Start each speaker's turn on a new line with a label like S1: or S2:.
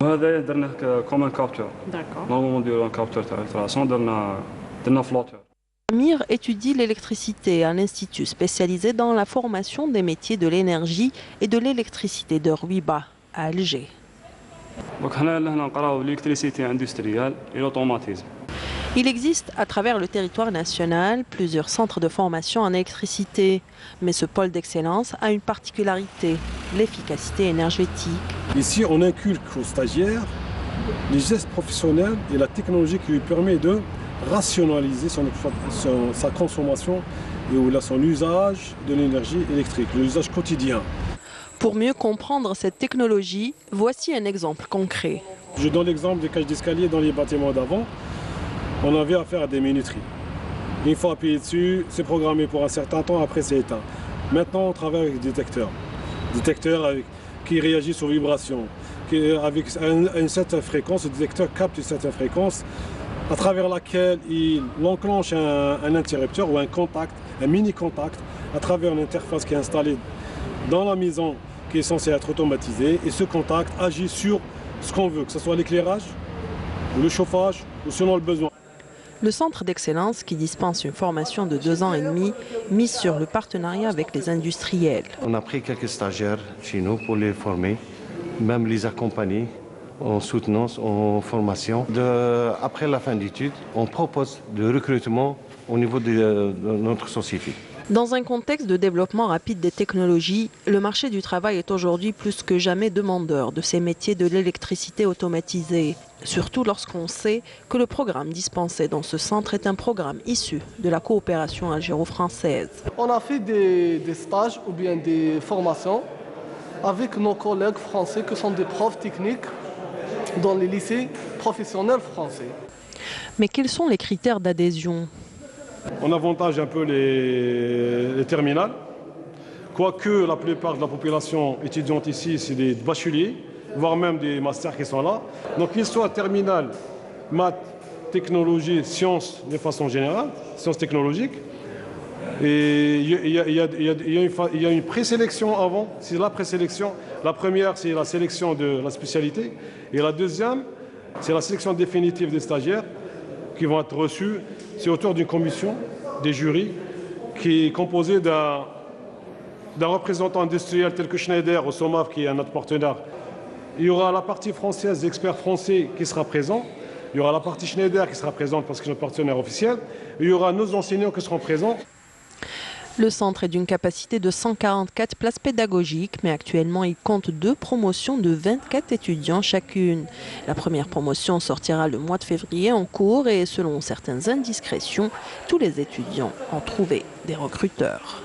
S1: وهذا درناه كوم ان كابتور.
S2: D'accord.
S1: نورمالمون نديرو ان كابتور تاع الفلتراسيون درنا فلوتور.
S2: Amir étudie l'électricité à l'institut spécialisé dans la formation des métiers de l'énergie et de l'électricité de Ruiba à Alger.
S1: دونك حنا هنا نقراو l'électricité industrielle et l'automatisme.
S2: Il existe à travers le territoire national plusieurs centres de formation en électricité, mais ce pôle d'excellence a une particularité, l'efficacité énergétique.
S3: Ici, on inculque aux stagiaires les gestes professionnels et la technologie qui lui permet de rationaliser sa consommation et son usage de l'énergie électrique, l'usage quotidien.
S2: Pour mieux comprendre cette technologie, voici un exemple concret.
S3: Je donne l'exemple des cages d'escalier dans les bâtiments d'avant. On avait affaire à des minuteries. Une fois appuyé dessus, c'est programmé pour un certain temps, après c'est éteint. Maintenant, on travaille avec des détecteurs. Qui réagissent aux vibrations. Avec une certaine fréquence, le détecteur capte une certaine fréquence à travers laquelle il enclenche un interrupteur ou un contact, un mini-contact, à travers une interface qui est installée dans la maison qui est censée être automatisée. Et ce contact agit sur ce qu'on veut, que ce soit l'éclairage, ou le chauffage, ou selon le besoin.
S2: Le centre d'excellence qui dispense une formation de 2 ans et demi mise sur le partenariat avec les industriels.
S4: On a pris quelques stagiaires chez nous pour les former, même les accompagner en soutenance, en formation. Après la fin d'études, on propose de recrutement au niveau de notre société.
S2: Dans un contexte de développement rapide des technologies, le marché du travail est aujourd'hui plus que jamais demandeur de ces métiers de l'électricité automatisée. Surtout lorsqu'on sait que le programme dispensé dans ce centre est un programme issu de la coopération algéro-française.
S5: On a fait des stages ou bien des formations avec nos collègues français qui sont des profs techniques dans les lycées professionnels français.
S2: Mais quels sont les critères d'adhésion ?
S3: On avantage un peu les terminales, quoique la plupart de la population étudiante ici, c'est des bacheliers, voire même des masters qui sont là. Donc qu'ils soient terminales, maths, technologie, sciences de façon générale, sciences technologiques. Et il y a une présélection avant, c'est la présélection. La première, c'est la sélection de la spécialité. Et la deuxième, c'est la sélection définitive des stagiaires qui vont être reçus. C'est autour d'une commission, des jurys, qui est composée d'un représentant industriel tel que Schneider au SOMAV, qui est notre partenaire. Il y aura la partie française, l'expert français qui sera présent. Il y aura la partie Schneider qui sera présente parce que c'est notre partenaire officiel. Et il y aura nos enseignants qui seront présents.
S2: Le centre est d'une capacité de 144 places pédagogiques, mais actuellement il compte 2 promotions de 24 étudiants chacune. La première promotion sortira le mois de février en cours et selon certaines indiscrétions, tous les étudiants ont trouvé des recruteurs.